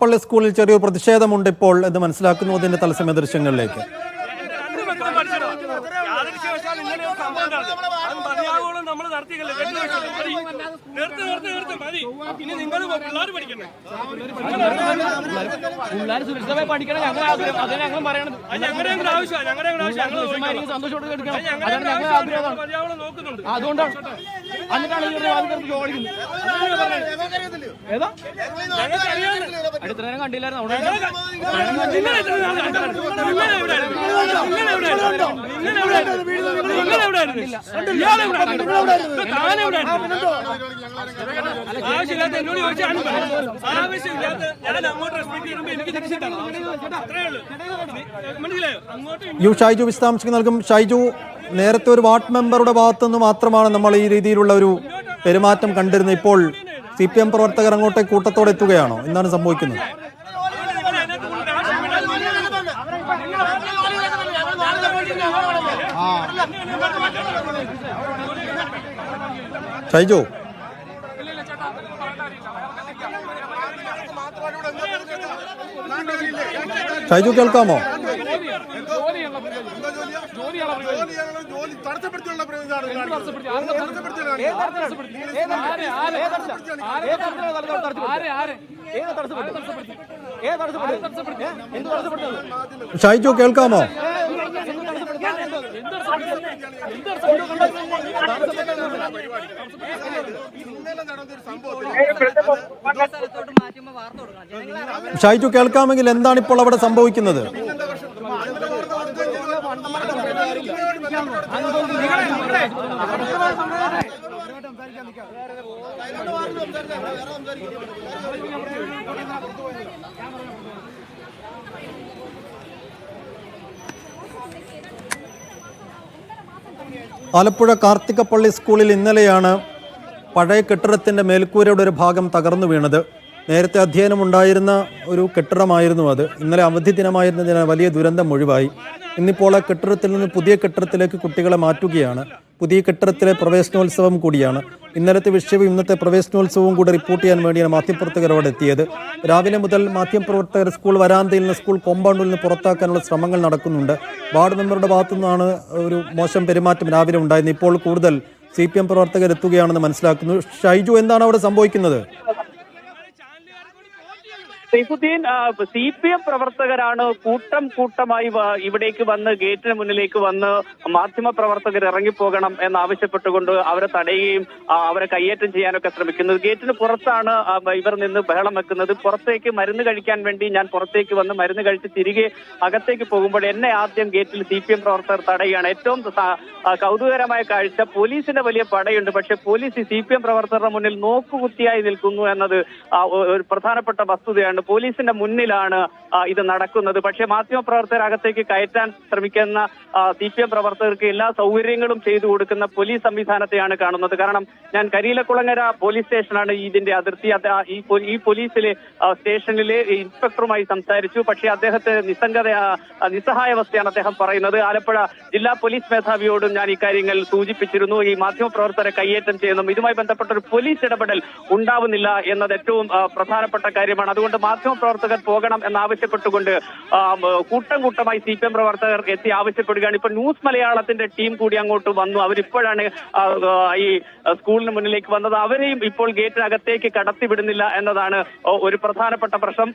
പള്ളി സ്കൂളിൽ ചെറിയൊരു പ്രതിഷേധമുണ്ട് ഇപ്പോൾ എന്ന് മനസ്സിലാക്കുന്നു. അതിന്റെ തത്സമയ ദൃശ്യങ്ങളിലേക്ക്. ഷൈജു വിശദാംശങ്ങൾ നൽകും. ഷൈജു, നേരത്തെ ഒരു വാർഡ് മെമ്പറുടെ ഭാഗത്തുനിന്ന് മാത്രമാണ് നമ്മൾ ഈ രീതിയിലുള്ള ഒരു പെരുമാറ്റം കണ്ടിരുന്നത്. ഇപ്പോൾ CPM പ്രവർത്തകർ അങ്ങോട്ടേക്ക് കൂട്ടത്തോടെ എത്തുകയാണോ? എന്താണ് സംഭവിക്കുന്നത്? ഷൈജു, ഷൈജു കേൾക്കാമോ? ഷൈജു കേൾക്കാമോ? ഷൈജു കേൾക്കാമെങ്കിൽ എന്താണ് ഇപ്പോൾ അവിടെ സംഭവിക്കുന്നത്? ആലപ്പുഴ കാർത്തികപ്പള്ളി സ്കൂളിൽ ഇന്നലെയാണ് പഴയ കെട്ടിടത്തിൻ്റെ മേൽക്കൂരയുടെ ഒരു ഭാഗം തകർന്നു വീണത്. നേരത്തെ അധ്യയനമുണ്ടായിരുന്ന ഒരു കെട്ടിടമായിരുന്നു അത്. ഇന്നലെ അവധി ദിനമായിരുന്നതിനാൽ വലിയ ദുരന്തം ഒഴിവായി. ഇന്നിപ്പോൾ ആ കെട്ടിടത്തിൽ നിന്ന് പുതിയ കെട്ടിടത്തിലേക്ക് കുട്ടികളെ മാറ്റുകയാണ്. പുതിയ കെട്ടിടത്തിലെ പ്രവേശനോത്സവം കൂടിയാണ്. ഇന്നലത്തെ വിഷയവും ഇന്നത്തെ പ്രവേശനോത്സവവും കൂടി റിപ്പോർട്ട് ചെയ്യാൻ വേണ്ടിയാണ് മാധ്യമപ്രവർത്തകർ അവിടെ എത്തിയത്. രാവിലെ മുതൽ മാധ്യമപ്രവർത്തകർ സ്കൂൾ വരാന്തയിൽ നിന്ന് സ്കൂൾ കോമ്പൗണ്ടിൽ നിന്ന് പുറത്താക്കാനുള്ള ശ്രമങ്ങൾ നടക്കുന്നുണ്ട്. വാർഡ് മെമ്പറുടെ ഭാഗത്തു നിന്നാണ് ഒരു മോശം പെരുമാറ്റം രാവിലെ ഉണ്ടായിരുന്നത്. ഇപ്പോൾ കൂടുതൽ CPM പ്രവർത്തകർ എത്തുകയാണെന്ന് മനസ്സിലാക്കുന്നു. ഷൈജു, എന്താണ് അവിടെ സംഭവിക്കുന്നത്? സൈഫുദ്ദീൻ, CPM പ്രവർത്തകരാണ് കൂട്ടമായി ഇവിടേക്ക് വന്ന് ഗേറ്റിന് മുന്നിലേക്ക് വന്ന് മാധ്യമ പ്രവർത്തകർ ഇറങ്ങിപ്പോകണം എന്നാവശ്യപ്പെട്ടുകൊണ്ട് അവരെ തടയുകയും അവരെ കയ്യേറ്റം ചെയ്യാനൊക്കെ ശ്രമിക്കുന്നത്. ഗേറ്റിന് പുറത്താണ് ഇവർ നിന്ന് ബഹളം വെക്കുന്നത്. പുറത്തേക്ക് മരുന്ന് കഴിക്കാൻ വേണ്ടി ഞാൻ പുറത്തേക്ക് വന്ന് മരുന്ന് കഴിച്ച് തിരികെ അകത്തേക്ക് പോകുമ്പോൾ എന്നെ ആദ്യം ഗേറ്റിൽ CPM പ്രവർത്തകർ തടയുകയാണ്. ഏറ്റവും കൗതുകകരമായ കാഴ്ച, പോലീസിന്റെ വലിയ പടയുണ്ട്. പക്ഷെ പോലീസ് CPM പ്രവർത്തകരുടെ മുന്നിൽ നോക്കുകുത്തിയായി നിൽക്കുന്നു എന്നത് ഒരു പ്രധാനപ്പെട്ട വസ്തുതയാണ്. പോലീസിന്റെ മുന്നിലാണ് ഇത് നടക്കുന്നത്. പക്ഷേ മാധ്യമപ്രവർത്തകർ അകത്തേക്ക് കയറ്റാൻ ശ്രമിക്കുന്ന CPM പ്രവർത്തകർക്ക് എല്ലാ സൗകര്യങ്ങളും ചെയ്തു കൊടുക്കുന്ന പോലീസ് സംവിധാനത്തെയാണ് കാണുന്നത്. കാരണം ഞാൻ കരിയിലക്കുളങ്ങര പോലീസ് സ്റ്റേഷനാണ് ഇതിന്റെ അതിർത്തി. ഈ പോലീസിലെ സ്റ്റേഷനിലെ ഇൻസ്പെക്ടറുമായി സംസാരിച്ചു. പക്ഷേ അദ്ദേഹത്തെ നിസ്സഹായാവസ്ഥയാണ് അദ്ദേഹം പറയുന്നത്. ആലപ്പുഴ ജില്ലാ പോലീസ് മേധാവിയോടും ഞാൻ ഇക്കാര്യങ്ങൾ സൂചിപ്പിച്ചിരുന്നു. ഈ മാധ്യമപ്രവർത്തകരെ കയ്യേറ്റം ചെയ്യുന്നു, ഇതുമായി ബന്ധപ്പെട്ട ഒരു പോലീസ് ഇടപെടൽ ഉണ്ടാവുന്നില്ല എന്നത് ഏറ്റവും പ്രധാനപ്പെട്ട കാര്യമാണ്. അതുകൊണ്ട് മാധ്യമപ്രവർത്തകർ പോകണം എന്നാവശ്യപ്പെട്ടുകൊണ്ട് കൂട്ടമായി CPM പ്രവർത്തകർ എത്തി ആവശ്യപ്പെടുകയാണ്. ഇപ്പൊ ന്യൂസ് മലയാളത്തിന്റെ ടീം കൂടി അങ്ങോട്ട് വന്നു. അവരിപ്പോഴാണ് ഈ സ്കൂളിന് മുന്നിലേക്ക് വന്നത്. അവരെയും ഇപ്പോൾ ഗേറ്റിനകത്തേക്ക് കടത്തിവിടുന്നില്ല എന്നതാണ് ഒരു പ്രധാനപ്പെട്ട പ്രശ്നം.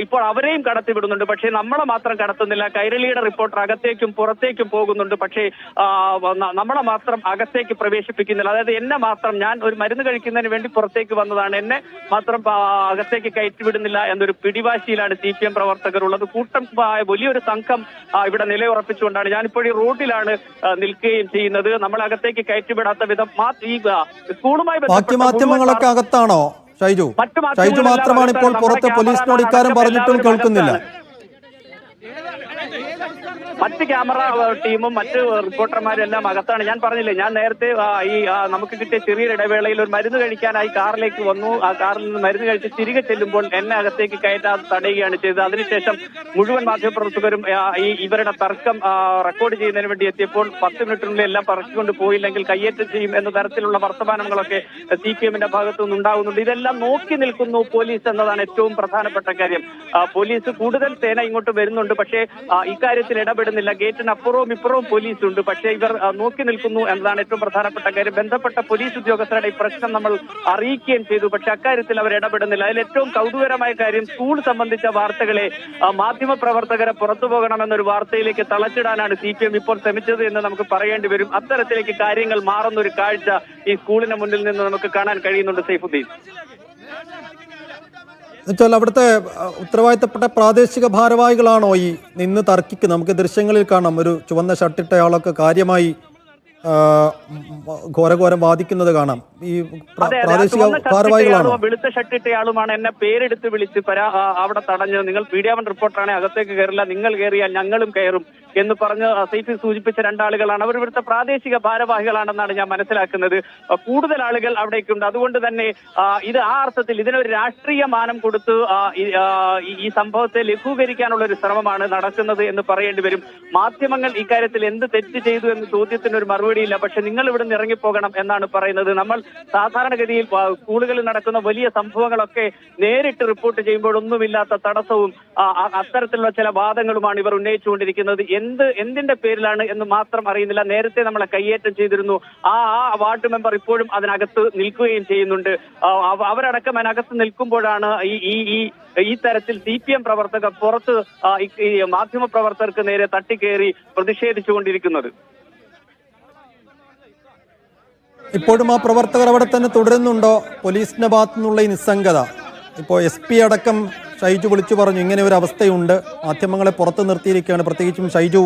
ഇപ്പോൾ അവരെയും കടത്തിവിടുന്നുണ്ട്, പക്ഷേ നമ്മളെ മാത്രം കടത്തുന്നില്ല. കൈരളിയുടെ റിപ്പോർട്ടർ അകത്തേക്കും പുറത്തേക്കും പോകുന്നുണ്ട്, പക്ഷേ നമ്മളെ മാത്രം അകത്തേക്ക് പ്രവേശിപ്പിക്കുന്നില്ല. അതായത് എന്നെ മാത്രം, ഞാൻ ഒരു മരുന്ന് കഴിക്കുന്നതിന് വേണ്ടി പുറത്തേക്ക് വന്നതാണ്, എന്നെ മാത്രം അകത്തേക്ക് കയറ്റിവിടുന്നില്ല എന്നൊരു പിടിവാശിയിലാണ് CPM പ്രവർത്തകർ ഉള്ളത്. വലിയൊരു സംഘം ഇവിടെ നിലയുറപ്പിച്ചുകൊണ്ടാണ് ഞാനിപ്പോൾ ഈ റോഡിലാണ് നിൽക്കുകയും ചെയ്യുന്നത്. നമ്മളകത്തേക്ക് കയറ്റിവിടാത്ത വിധം ഈ സ്കൂളുമായി മാധ്യമങ്ങളൊക്കെ അകത്താണോ ഷൈജു? ഷൈജു മാത്രമാണ് ഇപ്പോൾ പുറത്ത്. പോലീസിനോട് ഇക്കാര്യം പറഞ്ഞിട്ടും കേൾക്കുന്നില്ല. മറ്റ് ക്യാമറ ടീമും മറ്റ് റിപ്പോർട്ടർമാരും എല്ലാം അകത്താണ്. ഞാൻ പറഞ്ഞില്ലേ, ഞാൻ നേരത്തെ നമുക്ക് കിട്ടിയ ചെറിയൊരു ഇടവേളയിൽ ഒരു മരുന്ന് കഴിക്കാനായി കാറിലേക്ക് വന്നു. ആ കാറിൽ നിന്ന് മരുന്ന് കഴിച്ച് തിരികെ ചെല്ലുമ്പോൾ എന്നെ അകത്തേക്ക് കയറ്റാതെ തടയുകയാണ് ചെയ്തത്. അതിനുശേഷം മുഴുവൻ മാധ്യമപ്രവർത്തകരും ഇവരുടെ തർക്കം റെക്കോർഡ് ചെയ്യുന്നതിന് വേണ്ടി എത്തിയപ്പോൾ 10 മിനിറ്റിനുള്ളിൽ എല്ലാം പറക്കിക്കൊണ്ട് പോയില്ലെങ്കിൽ കയ്യേറ്റം ചെയ്യും എന്ന തരത്തിലുള്ള വർത്തമാനങ്ങളൊക്കെ CPM-ന്റെ ഭാഗത്തു നിന്നുണ്ടാകുന്നുണ്ട്. ഇതെല്ലാം നോക്കി നിൽക്കുന്നു പോലീസ് എന്നതാണ് ഏറ്റവും പ്രധാനപ്പെട്ട കാര്യം. പോലീസ് കൂടുതൽ സേന ഇങ്ങോട്ട് വരുന്നുണ്ട്, പക്ഷേ ഇക്കാര്യത്തിൽ ഇടപെടുന്നില്ല. ഗേറ്റിന് അപ്പുറവും ഇപ്പുറവും പോലീസ് ഉണ്ട്, പക്ഷേ ഇവർ നോക്കി നിൽക്കുന്നു എന്നതാണ് ഏറ്റവും പ്രധാനപ്പെട്ട കാര്യം. ബന്ധപ്പെട്ട പോലീസ് ഉദ്യോഗസ്ഥരുടെ ഈ പ്രശ്നം നമ്മൾ അറിയിക്കുകയും ചെയ്തു, പക്ഷെ അക്കാര്യത്തിൽ അവർ ഇടപെടുന്നില്ല. അതിൽ ഏറ്റവും കൗതുകരമായ കാര്യം, സ്കൂൾ സംബന്ധിച്ച വാർത്തകളെ മാധ്യമപ്രവർത്തകരെ പുറത്തു പോകണമെന്നൊരു വാർത്തയിലേക്ക് തളച്ചിടാനാണ് CPM ഇപ്പോൾ ശ്രമിച്ചത് എന്ന് നമുക്ക് പറയേണ്ടി വരും. അത്തരത്തിലേക്ക് കാര്യങ്ങൾ മാറുന്ന ഒരു കാഴ്ച ഈ സ്കൂളിന് മുന്നിൽ നിന്ന് നമുക്ക് കാണാൻ കഴിയുന്നുണ്ട് സൈഫുദ്ദീൻ. എന്നുവെച്ചാൽ അവിടുത്തെ ഉത്തരവാദിത്തപ്പെട്ട പ്രാദേശിക ഭാരവാഹികളാണോ ഈ നിന്ന് തർക്കിക്കുന്നത്? നമുക്ക് ദൃശ്യങ്ങളിൽ കാണാം, ഒരു ചുവന്ന ഷർട്ടിട്ടയാളൊക്കെ കാര്യമായി ഘോരഘോരം വാദിക്കുന്നത് കാണാം. ഈ പ്രാദേശിക ഭാരവാഹികളാണോ? വെളുത്ത ഷർട്ടിട്ടയാളുമാണ് എന്നെ പേരെടുത്ത് വിളിച്ച് അവിടെ തടഞ്ഞ്, നിങ്ങൾ മീഡിയ വൺ റിപ്പോർട്ടറാണ്, അകത്തേക്ക് കയറില്ല, നിങ്ങൾ കയറിയാൽ ഞങ്ങളും കയറും എന്ന് പറഞ്ഞ് സൈഫി സൂചിപ്പിച്ച രണ്ടാളുകളാണ്. അവർ ഇവിടുത്തെ പ്രാദേശിക ഭാരവാഹികളാണെന്നാണ് ഞാൻ മനസ്സിലാക്കുന്നത്. കൂടുതൽ ആളുകൾ അവിടേക്കുണ്ട്. അതുകൊണ്ട് തന്നെ ഇത് ആ അർത്ഥത്തിൽ ഇതിനൊരു രാഷ്ട്രീയ മാനം കൊടുത്ത് ഈ സംഭവത്തെ ലഘൂകരിക്കാനുള്ള ഒരു ശ്രമമാണ് നടക്കുന്നത് എന്ന് പറയേണ്ടി വരും. മാധ്യമങ്ങൾ ഇക്കാര്യത്തിൽ എന്ത് തെറ്റ് ചെയ്തു എന്ന ചോദ്യത്തിന് ഒരു മറുപടിയില്ല. പക്ഷെ നിങ്ങൾ ഇവിടെ നിന്ന് ഇറങ്ങിപ്പോകണം എന്നാണ് പറയുന്നത്. നമ്മൾ സാധാരണഗതിയിൽ സ്കൂളുകളിൽ നടക്കുന്ന വലിയ സംഭവങ്ങളൊക്കെ നേരിട്ട് റിപ്പോർട്ട് ചെയ്യുമ്പോഴൊന്നുമില്ലാത്ത തടസ്സവും അത്തരത്തിലുള്ള ചില വാദങ്ങളുമാണ് ഇവർ ഉന്നയിച്ചുകൊണ്ടിരിക്കുന്നത്. എന്തിന്റെ പേരിലാണ് എന്ന് മാത്രം അറിയുന്നില്ല. നേരത്തെ നമ്മളെ കയ്യേറ്റം ചെയ്തിരുന്നു. ആ വാർഡ് മെമ്പർ ഇപ്പോഴും അതിനകത്ത് നിൽക്കുകയും ചെയ്യുന്നുണ്ട്. അവരടക്കം അതിനകത്ത് നിൽക്കുമ്പോഴാണ് ഈ തരത്തിൽ CPM പ്രവർത്തകർ പുറത്ത് ഈ മാധ്യമ പ്രവർത്തകർക്ക് നേരെ തട്ടിക്കയറി പ്രതിഷേധിച്ചുകൊണ്ടിരിക്കുന്നത്. ഇപ്പോഴും ആ പ്രവർത്തകർ അവിടെ തന്നെ തുടരുന്നുണ്ടോ? പോലീസിന്റെ ഭാഗത്തു നിന്നുള്ള ഈ നിസ്സംഗത, ഇപ്പോൾ SP അടക്കം ഷൈജു വിളിച്ചു പറഞ്ഞു ഇങ്ങനെ ഒരു അവസ്ഥയുണ്ട്, മാധ്യമങ്ങളെ പുറത്ത് നിർത്തിയിരിക്കുകയാണ്. പ്രത്യേകിച്ചും ഷൈജു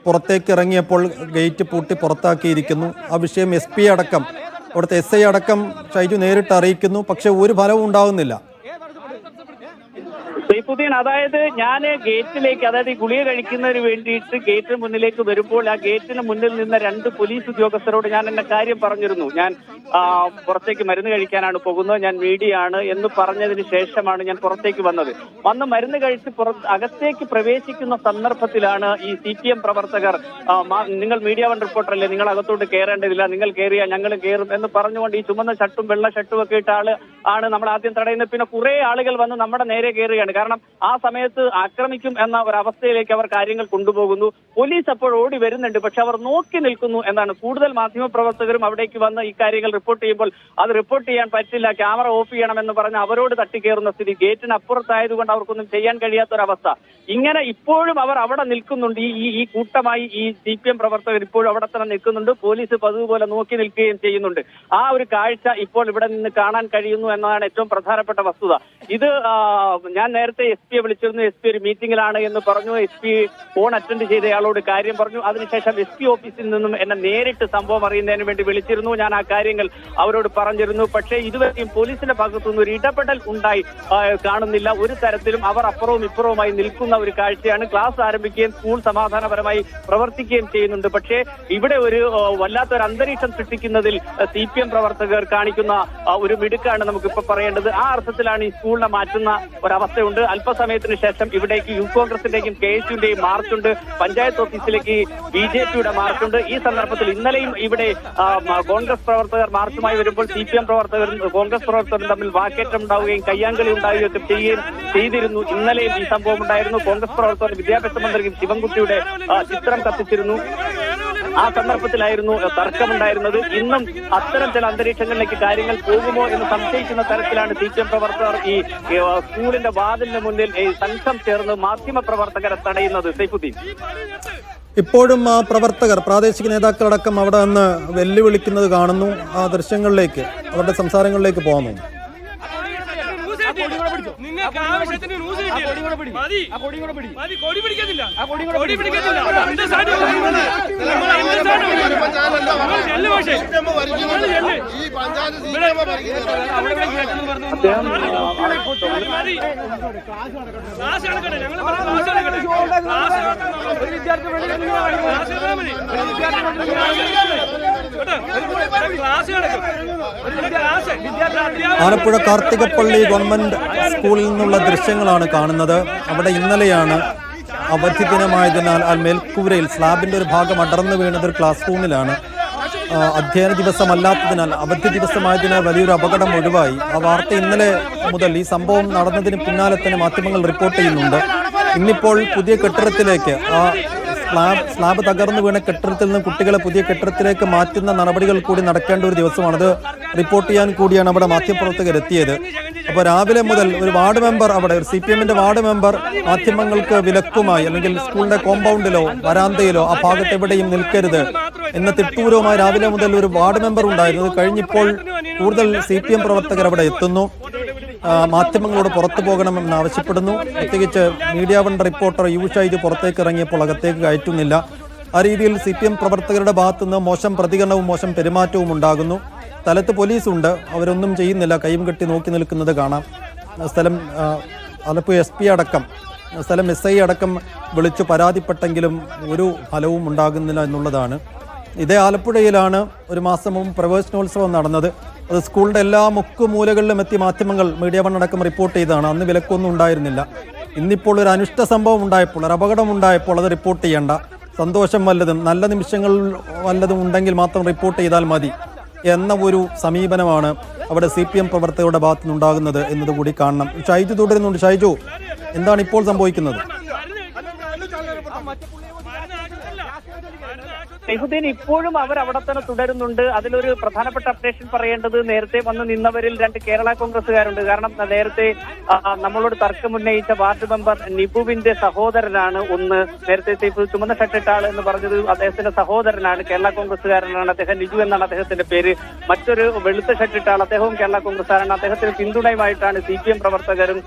പുറത്തേക്ക് ഇറങ്ങിയപ്പോൾ ഗേറ്റ് പൂട്ടി പുറത്താക്കിയിരിക്കുന്നു. ആ വിഷയം SP അടക്കം അവിടുത്തെ SI അടക്കം ഷൈജു നേരിട്ട് അറിയിക്കുന്നു. പക്ഷെ ഒരു ഫലവും ഉണ്ടാകുന്നില്ല. സൈഫുദ്ദീൻ, അതായത് ഞാൻ ഗേറ്റിലേക്ക്, അതായത് ഈ ഗുളിക കഴിക്കുന്നതിന് വേണ്ടിയിട്ട് ഗേറ്റിന് മുന്നിലേക്ക് വരുമ്പോൾ ആ ഗേറ്റിന് മുന്നിൽ നിന്ന 2 പോലീസ് ഉദ്യോഗസ്ഥരോട് ഞാൻ എന്റെ കാര്യം പറഞ്ഞിരുന്നു. ഞാൻ പുറത്തേക്ക് മരുന്ന് കഴിക്കാനാണ് പോകുന്നത്, ഞാൻ മീഡിയ ആണ് എന്ന് പറഞ്ഞതിന് ശേഷമാണ് ഞാൻ പുറത്തേക്ക് വന്ന് മരുന്ന് കഴിച്ച് അകത്തേക്ക് പ്രവേശിക്കുന്ന സന്ദർഭത്തിലാണ് ഈ CPM പ്രവർത്തകർ നിങ്ങൾ മീഡിയ വൺ റിപ്പോർട്ടറല്ലേ, നിങ്ങൾ അകത്തോട്ട് കയറേണ്ടതില്ല, നിങ്ങൾ കയറിയാൽ ഞങ്ങളും കയറും എന്ന് പറഞ്ഞുകൊണ്ട് ഈ ചുമന്ന ഷർട്ടും വെള്ള ഷർട്ടും ഒക്കെ ഇട്ട ആണ് നമ്മൾ ആദ്യം തടയുന്നത്. പിന്നെ കുറെ ആളുകൾ വന്ന് നമ്മുടെ നേരെ കയറുകയാണ്. കാരണം ആ സമയത്ത് ആക്രമിക്കും എന്ന ഒരവസ്ഥയിലേക്ക് അവർ കാര്യങ്ങൾ കൊണ്ടുപോകുന്നു. പോലീസ് അപ്പോൾ ഓടി വരുന്നുണ്ട്, പക്ഷെ അവർ നോക്കി നിൽക്കുന്നു എന്നാണ്. കൂടുതൽ മാധ്യമപ്രവർത്തകരും അവിടേക്ക് വന്ന് ഇക്കാര്യങ്ങൾ റിപ്പോർട്ട് ചെയ്യുമ്പോൾ അത് റിപ്പോർട്ട് ചെയ്യാൻ പറ്റില്ല, ക്യാമറ ഓഫ് ചെയ്യണമെന്ന് പറഞ്ഞ് അവരോട് തട്ടിക്കയറുന്ന സ്ഥിതി. ഗേറ്റിന് അപ്പുറത്തായതുകൊണ്ട് അവർക്കൊന്നും ചെയ്യാൻ കഴിയാത്തൊരവസ്ഥ. ഇങ്ങനെ ഇപ്പോഴും അവർ അവിടെ നിൽക്കുന്നുണ്ട്. ഈ കൂട്ടമായി ഈ CPM പ്രവർത്തകർ ഇപ്പോഴും അവിടെ തന്നെ നിൽക്കുന്നുണ്ട്. പോലീസ് പതിവുപോലെ നോക്കി നിൽക്കുകയും ചെയ്യുന്നുണ്ട്. ആ ഒരു കാഴ്ച ഇപ്പോൾ ഇവിടെ നിന്ന് കാണാൻ കഴിയുന്നു എന്നതാണ് ഏറ്റവും പ്രധാനപ്പെട്ട വസ്തുത. ഇത് ഞാൻ നേരത്തെ SP വിളിച്ചിരുന്നു. SP ഒരു മീറ്റിംഗിലാണ് എന്ന് പറഞ്ഞു. SP ഫോൺ അറ്റൻഡ് ചെയ്തയാളോട് കാര്യം പറഞ്ഞു. അതിനുശേഷം SP ഓഫീസിൽ നിന്നും എന്നെ നേരിട്ട് സംഭവം അറിയുന്നതിന് വേണ്ടി വിളിച്ചിരുന്നു. ഞാൻ ആ കാര്യങ്ങൾ അവരോട് പറഞ്ഞിരുന്നു. പക്ഷേ ഇതുവരെയും പോലീസിന്റെ ഭാഗത്തുനിന്ന് ഒരു ഇടപെടൽ ഉണ്ടായി കാണുന്നില്ല. ഒരു തരത്തിലും അവർ അപ്പുറവും ഇപ്പുറവുമായി നിൽക്കുന്ന ഒരു കാഴ്ചയാണ്. ക്ലാസ് ആരംഭിക്കുകയും സ്കൂൾ സമാധാനപരമായി പ്രവർത്തിക്കുകയും ചെയ്യുന്നുണ്ട്. പക്ഷേ ഇവിടെ ഒരു വല്ലാത്തൊരു അന്തരീക്ഷം സൃഷ്ടിക്കുന്നതിൽ CPM പ്രവർത്തകർ കാണിക്കുന്ന ഒരു മിടുക്കാണ് നമുക്കിപ്പോ പറയേണ്ടത്. ആ അർത്ഥത്തിലാണ് ഈ സ്കൂളിനെ മാറ്റുന്ന ഒരവസ്ഥയുണ്ട്. അല്പസമയത്തിന് ശേഷം ഇവിടേക്ക് യൂത്ത് കോൺഗ്രസിന്റെയും KSUവിന്റെയും മാർച്ചുണ്ട്. പഞ്ചായത്ത് ഓഫീസിലേക്ക് BJPയുടെ മാർച്ചുണ്ട്. ഈ സന്ദർഭത്തിൽ ഇന്നലെയും ഇവിടെ കോൺഗ്രസ് പ്രവർത്തകർ മാർച്ചുമായി വരുമ്പോൾ CPM പ്രവർത്തകരും കോൺഗ്രസ് പ്രവർത്തകരും തമ്മിൽ വാക്കേറ്റം ഉണ്ടാവുകയും കയ്യാങ്കളി ഉണ്ടാവുകയും ഒക്കെ ചെയ്തിരുന്നു. ഇന്നലെയും ഈ സംഭവം ഉണ്ടായിരുന്നു. കോൺഗ്രസ് പ്രവർത്തകർ വിദ്യാഭ്യാസ മന്ത്രി ശിവൻകുട്ടിയുടെ ചിത്രം കത്തിച്ചിരുന്നു. ആ സന്ദർഭത്തിലായിരുന്നു തർക്കമുണ്ടായിരുന്നത്. ഇന്നും അത്തരം ചില അന്തരീക്ഷങ്ങളിലേക്ക് കാര്യങ്ങൾ പോകുമോ എന്ന് സംശയിക്കുന്ന തരത്തിലാണ് CPM പ്രവർത്തകർ ഈ സ്കൂളിന്റെ വാതിലിന് മുന്നിൽ സംഘം ചേർന്ന് മാധ്യമ പ്രവർത്തകരെ തടയുന്നത്. സൈഫുദ്ദീൻ, ഇപ്പോഴും ആ പ്രവർത്തകർ, പ്രാദേശിക നേതാക്കളടക്കം അവിടെ നിന്ന് വെല്ലുവിളിക്കുന്നത് കാണുന്നു. ആ ദൃശ്യങ്ങളിലേക്ക്, അവരുടെ സംസാരങ്ങളിലേക്ക് പോകുന്നു. നിങ്ങൾക്ക് ആവശ്യത്തിന് ന്യൂസ് കൊടി പിടിക്കുന്നില്ല ആലപ്പുഴ കാർത്തികപ്പള്ളി ഗവൺമെന്റ് സ്കൂളിൽ നിന്നുള്ള ദൃശ്യങ്ങളാണ് കാണുന്നത്. അവിടെ ഇന്നലെയാണ് അവധി ദിനമായതിനാൽ ആ മേൽക്കൂരയിൽ സ്ലാബിന്റെ ഒരു ഭാഗം അടർന്നു വീണത് ഒരു ക്ലാസ് റൂമിലാണ്. അധ്യയന ദിവസമല്ലാത്തതിനാൽ അവധി ദിവസമായതിനാൽ വലിയൊരു അപകടം ഒഴിവായി. ആ വാർത്ത ഇന്നലെ മുതൽ ഈ സംഭവം നടന്നതിന് പിന്നാലെ തന്നെ മാധ്യമങ്ങൾ റിപ്പോർട്ട് ചെയ്യുന്നുണ്ട്. ഇന്നിപ്പോൾ പുതിയ കെട്ടിടത്തിലേക്ക് ആ സ്ലാബ് തകർന്നു വീണ കെട്ടിടത്തിൽ നിന്ന് കുട്ടികളെ പുതിയ കെട്ടിടത്തിലേക്ക് മാറ്റുന്ന നടപടികൾ കൂടി നടക്കേണ്ട ഒരു ദിവസമാണത്. റിപ്പോർട്ട് ചെയ്യാൻ കൂടിയാണ് അവിടെ മാധ്യമപ്രവർത്തകർ എത്തിയത്. അപ്പോൾ രാവിലെ മുതൽ ഒരു വാർഡ് മെമ്പർ, അവിടെ ഒരു CPM-ന്റെ വാർഡ് മെമ്പർ മാധ്യമങ്ങൾക്ക് വിലക്കുമായി അല്ലെങ്കിൽ സ്കൂളിന്റെ കോമ്പൗണ്ടിലോ വരാന്തയിലോ ആ ഭാഗത്ത് എവിടെയും നിൽക്കരുത് എന്ന തിട്ടൂരവുമായി രാവിലെ മുതൽ ഒരു വാർഡ് മെമ്പർ ഉണ്ടായിരുന്നു. കഴിഞ്ഞിപ്പോൾ കൂടുതൽ CPM പ്രവർത്തകർ അവിടെ എത്തുന്നു. മാധ്യമങ്ങളോട് പുറത്തു പോകണമെന്ന് ആവശ്യപ്പെടുന്നു. പ്രത്യേകിച്ച് media one reporter U Shaiju പുറത്തേക്ക് ഇറങ്ങിയപ്പോൾ അകത്തേക്ക് കയറ്റുന്നില്ല. ആ രീതിയിൽ CPM പ്രവർത്തകരുടെ ഭാഗത്തുനിന്ന് മോശം പ്രതികരണവും മോശം പെരുമാറ്റവും ഉണ്ടാകുന്നു. സ്ഥലത്ത് പോലീസുണ്ട്, അവരൊന്നും ചെയ്യുന്നില്ല, കൈയും കെട്ടി നോക്കി നിൽക്കുന്നത് കാണാം. സ്ഥലം ആലപ്പുഴ SP അടക്കം സ്ഥലം SI അടക്കം വിളിച്ചു പരാതിപ്പെട്ടെങ്കിലും ഒരു ഫലവും ഉണ്ടാകുന്നില്ല എന്നുള്ളതാണ്. ഇതേ ആലപ്പുഴയിലാണ് ഒരു മാസം മുമ്പ് പ്രവേശനോത്സവം നടന്നത്. അത് സ്കൂളിന്റെ എല്ലാ മുക്കുമൂലകളിലും എത്തി മാധ്യമങ്ങൾ മീഡിയ വൺ അടക്കം റിപ്പോർട്ട് ചെയ്തതാണ്. അന്ന് വിലക്കൊന്നും ഉണ്ടായിരുന്നില്ല. ഇന്നിപ്പോൾ ഒരു അനിഷ്ട സംഭവം ഉണ്ടായപ്പോൾ, ഒരു അപകടം ഉണ്ടായപ്പോൾ അത് റിപ്പോർട്ട് ചെയ്യേണ്ട, സന്തോഷം വല്ലതും നല്ല നിമിഷങ്ങൾ വല്ലതും ഉണ്ടെങ്കിൽ മാത്രം റിപ്പോർട്ട് ചെയ്താൽ മതി എന്ന ഒരു സമീപനമാണ് അവിടെ CPM പ്രവർത്തകരുടെ ഭാഗത്തു നിന്നുണ്ടാകുന്നത് എന്നതുകൂടി കാണണം. ഷൈജു തുടരുന്നുണ്ട്. ഷൈജു, എന്താണ് ഇപ്പോൾ സംഭവിക്കുന്നത്? നെഹുദ്ദീൻ, ഇപ്പോഴും അവർ അവിടെ തന്നെ തുടരുന്നുണ്ട്. അതിലൊരു പ്രധാനപ്പെട്ട അപ്ഡേഷൻ പറയേണ്ടത്, നേരത്തെ വന്ന് നിന്നവരിൽ 2 കേരള കോൺഗ്രസുകാരുണ്ട്. കാരണം നേരത്തെ നമ്മളോട് തർക്കം ഉന്നയിച്ച വാർഡ് മെമ്പർ നിബുവിന്റെ സഹോദരനാണ് ഒന്ന്. നേരത്തെ ചുമന്ന ഷർട്ടിട്ട ആൾ എന്ന് പറഞ്ഞത് അദ്ദേഹത്തിന്റെ സഹോദരനാണ്, കേരള കോൺഗ്രസുകാരനാണ്. അദ്ദേഹം നിജു എന്നാണ് അദ്ദേഹത്തിന്റെ പേര്. മറ്റൊരു വെളുത്ത ഷർട്ടിട്ട ആൾ, അദ്ദേഹവും കേരള കോൺഗ്രസുകാരനാണ്. അദ്ദേഹത്തിന് പിന്തുണയുമായിട്ടാണ് CPM പ്രവർത്തകരും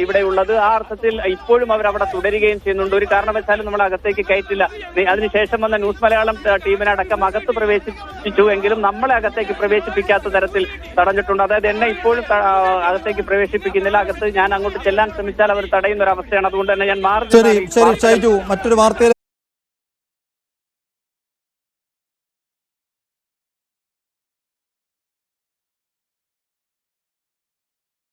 ഇവിടെ ഉള്ളത്. ആ അർത്ഥത്തിൽ ഇപ്പോഴും അവർ അവിടെ തുടരുകയും ചെയ്യുന്നുണ്ട്. ഒരു കാരണവശാലും നമ്മൾ അകത്തേക്ക് കയറ്റില്ല. അതിനുശേഷം വന്ന ന്യൂസ് മലയാളം ടീമിനെ അടക്കം അകത്ത് പ്രവേശിപ്പിച്ചു എങ്കിലും നമ്മളെ അകത്തേക്ക് പ്രവേശിപ്പിക്കാത്ത തരത്തിൽ തടഞ്ഞിട്ടുണ്ട്. അതായത് എന്നെ ഇപ്പോഴും അകത്തേക്ക് പ്രവേശിപ്പിക്കുന്നില്ല. അകത്ത് ഞാൻ അങ്ങോട്ട് ചെല്ലാൻ ശ്രമിച്ചാൽ അവർ തടയുന്ന ഒരു അവസ്ഥയാണ്. അതുകൊണ്ട് തന്നെ ഞാൻ മാറി. ശരി ഷൈജു, മറ്റൊരു വാർത്തയിൽ